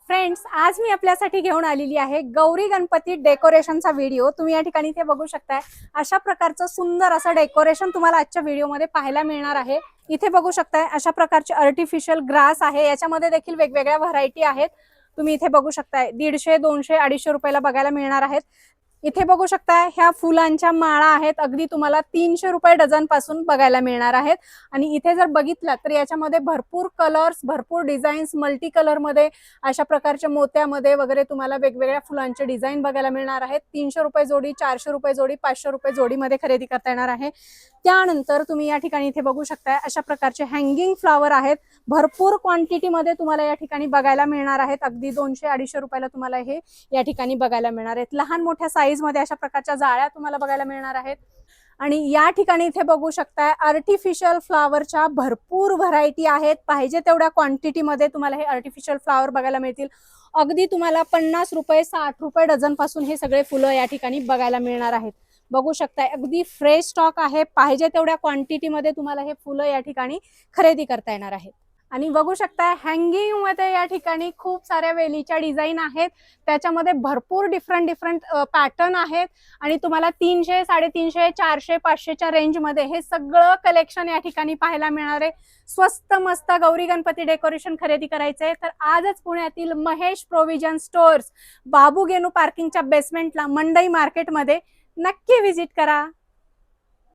Friends, आज मी आपल्यासाठी घेऊन आलेली आहे गौरी गणपती डेकोरेशनचा व्हिडिओ। तुम्ही या ठिकाणी इथे बघू शकताय अशा प्रकारचं सुंदर असं डेकोरेशन तुम्हाला आजच्या व्हिडिओमध्ये पाहायला मिळणार आहे। इथे बघू शकताय अशा प्रकारचे आर्टिफिशियल ग्रास आहे, याच्यामध्ये देखील वेगवेगळ्या व्हरायटी आहेत। तुम्ही इथे बघू शकताय 150, 200, 250 रुपयाला बघायला मिळणार आहेत। इथे बघू शकताय ह्या फुलांच्या माळा आहेत, अगदी तुम्हाला 300 रुपये डझन पासून बघायला मिळणार आहेत। आणि इथे जर बघितलं तर याच्यामध्ये भरपूर कलर्स, भरपूर डिझाईन्स, मल्टी कलर मध्ये अशा प्रकारच्या मोत्यामध्ये वगैरे तुम्हाला वेगवेगळ्या फुलांचे डिझाईन बघायला मिळणार आहेत। 300 रुपये जोडी, 400 रुपये जोडी, 500 रुपये जोडीमध्ये खरेदी करता येणार आहे। त्यानंतर तुम्ही या ठिकाणी इथे बघू शकताय अशा प्रकारचे हँगिंग फ्लावर आहेत, भरपूर क्वांटिटी मध्ये तुम्हाला या ठिकाणी बघायला मिळणार आहेत। अगदी 200, 250 रुपयाला तुम्हाला हे या ठिकाणी बघायला मिळणार आहेत। लहान मोठ्या साईज मध्ये अशा प्रकारच्या जाळ्या तुम्हाला बघायला मिळणार आहेत। आणि या ठिकाणी इथे बघू शकताय आर्टिफिशियल फ्लावरच्या भरपूर व्हरायटी आहेत, पाहिजे तेवढ्या क्वांटिटी मध्ये तुम्हाला हे आर्टिफिशियल फ्लावर बघायला मिळतील। अगदी तुम्हाला 50 रुपये, 60 रुपये डझन पासून हे सगळे फुलं या ठिकाणी बघायला मिळणार आहेत। बघू शकताय अगदी फ्रेश स्टॉक आहे, पाहिजे तेवढ्या क्वांटिटी मध्ये तुम्हाला हे फुलं या ठिकाणी खरेदी करता येणार आहेत। आणि बघू शकता हँगिंग मध्ये या ठिकाणी खूप साऱ्या वेलीच्या डिझाईन आहेत, त्याच्यामध्ये भरपूर डिफरंट पॅटर्न आहेत। आणि तुम्हाला 300, 350, 400, 500 च्या रेंज मध्ये हे सगळं कलेक्शन या ठिकाणी पाहायला मिळणार आहे। स्वस्त मस्त गौरी गणपती डेकोरेशन खरेदी करायचंय तर आजच पुण्यातील महेश प्रोव्हिजन स्टोअर्स, बाबू गेनू पार्किंगच्या बेसमेंटला मंडई मार्केटमध्ये नक्की व्हिजिट करा।